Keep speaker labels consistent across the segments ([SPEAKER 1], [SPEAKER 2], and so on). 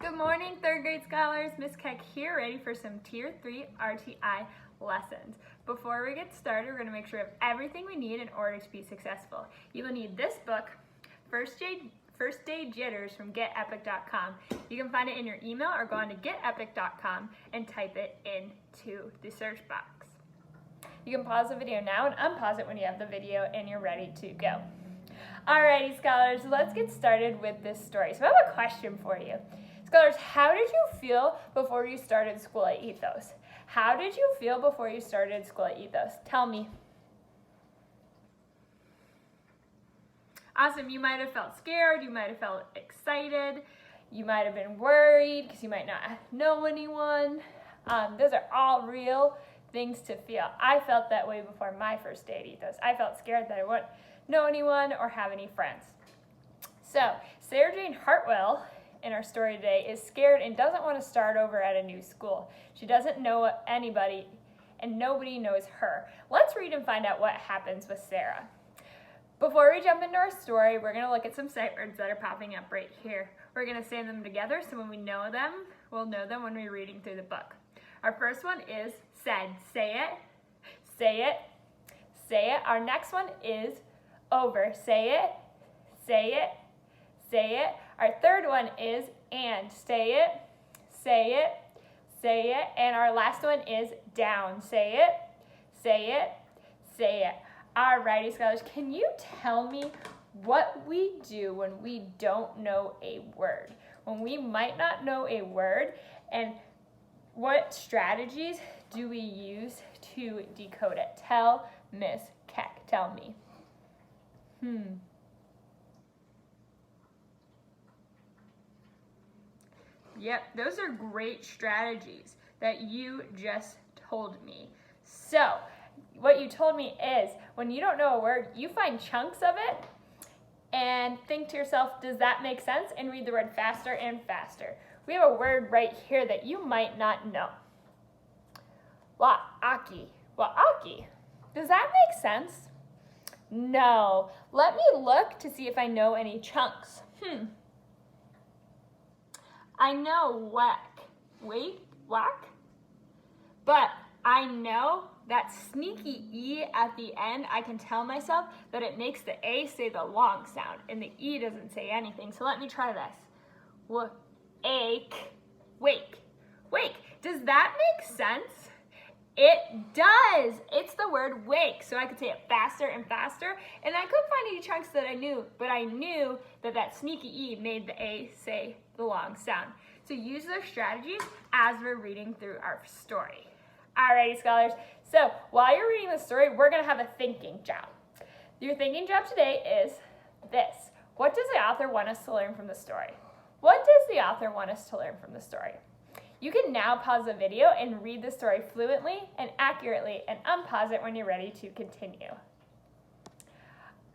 [SPEAKER 1] Good morning, third grade scholars. Miss Keck here, ready for some Tier 3 RTI lessons. Before we get started, we're going to make sure we have everything we need in order to be successful. You will need this book, First Day Jitters from GetEpic.com. You can find it in your email or go on to GetEpic.com and type it into the search box. You can pause the video now and unpause it when you have the video and you're ready to go. Alrighty, scholars, let's get started with this story. So I have a question for you. Scholars, how did you feel before you started school at Ethos? How did you feel before you started school at Ethos? Tell me. Awesome, you might have felt scared, you might have felt excited, you might have been worried because you might not know anyone. Those are all real things to feel. I felt that way before my first day at Ethos. I felt scared that I wouldn't know anyone or have any friends. So, Sarah Jane Hartwell in our story today is scared and doesn't want to start over at a new school. She doesn't know anybody and nobody knows her. Let's read and find out what happens with Sarah. Before we jump into our story, we're going to look at some sight words that are popping up right here. We're going to say them together so when we know them, we'll know them when we're reading through the book. Our first one is said. Say it, say it, say it. Our next one is over. Say it, say it, say it. Our third one is and. Say it, say it, say it. And our last one is down. Say it, say it, say it. Alrighty, scholars, can you tell me what we do when we don't know a word? When we might not know a word, and what strategies do we use to decode it? Tell Miss Keck. Tell me. Yep, those are great strategies that you just told me. So, what you told me is, when you don't know a word, you find chunks of it and think to yourself, does that make sense? And read the word faster and faster. We have a word right here that you might not know. Wa'aki. Wa'aki. Does that make sense? No. Let me look to see if I know any chunks. I know whack. Wait, whack? But I know that sneaky E at the end, I can tell myself that it makes the A say the long sound and the E doesn't say anything. So let me try this. Ache, wake, wake. Does that make sense? It does. It's the word wake. So I could say it faster and faster. And I couldn't find any chunks that I knew, but I knew that that sneaky E made the A say the long sound. So use those strategies as we're reading through our story. Alrighty, scholars. So while you're reading the story, we're going to have a thinking job. Your thinking job today is this. What does the author want us to learn from the story? What does the author want us to learn from the story? You can now pause the video and read the story fluently and accurately and unpause it when you're ready to continue.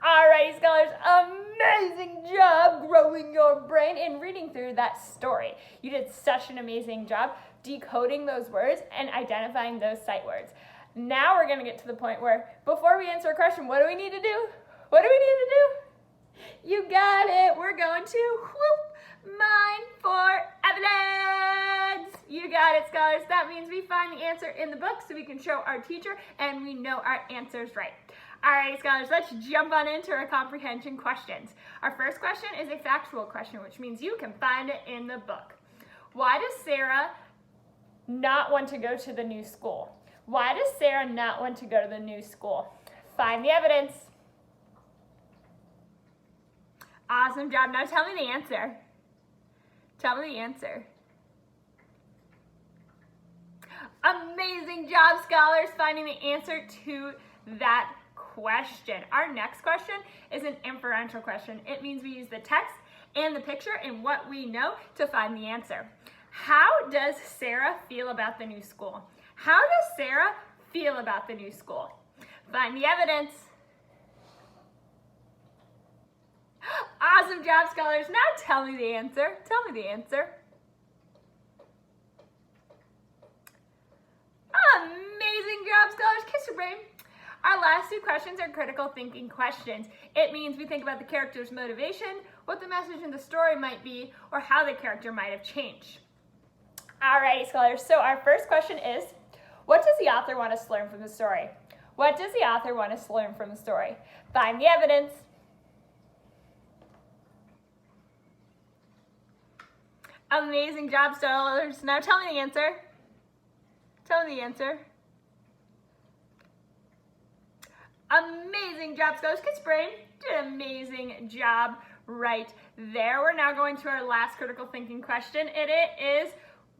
[SPEAKER 1] Alrighty, scholars, amazing job growing your brain and reading through that story. You did such an amazing job decoding those words and identifying those sight words. Now we're going to get to the point where before we answer a question, what do we need to do? What do we need to do? You got it. We're going to mine for evidence. You got it, scholars. That means we find the answer in the book so we can show our teacher and we know our answer's right. Alright, scholars, let's jump on into our comprehension questions. Our first question is a factual question, which means you can find it in the book. Why does Sarah not want to go to the new school? Why does Sarah not want to go to the new school? Find the evidence. Awesome job. Now tell me the answer. Tell me the answer. Amazing job, scholars, finding the answer to that question. Our next question is an inferential question. It means we use the text and the picture and what we know to find the answer. How does Sarah feel about the new school? How does Sarah feel about the new school? Find the evidence. Awesome job, scholars. Now tell me the answer. Tell me the answer. Amazing job, scholars. Kiss your brain. Our last two questions are critical thinking questions. It means we think about the character's motivation, what the message in the story might be, or how the character might have changed. Alrighty, scholars, so our first question is, what does the author want us to learn from the story? What does the author want us to learn from the story? Find the evidence. Amazing job, scholars. Now tell me the answer. Tell me the answer. Amazing job, scholars. Kids' brain did an amazing job right there. We're now going to our last critical thinking question. It is,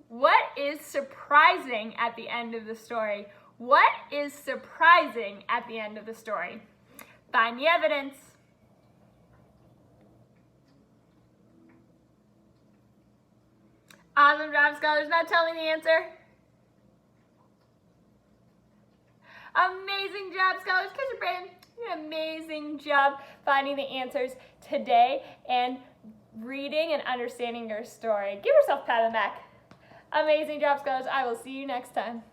[SPEAKER 1] what is surprising at the end of the story? What is surprising at the end of the story? Find the evidence. Awesome job, scholars. Now tell me the answer. Amazing job, scholars. Kids' your brain. An amazing job finding the answers today and reading and understanding your story. Give yourself a pat on the back. Amazing job, scholars. I will see you next time.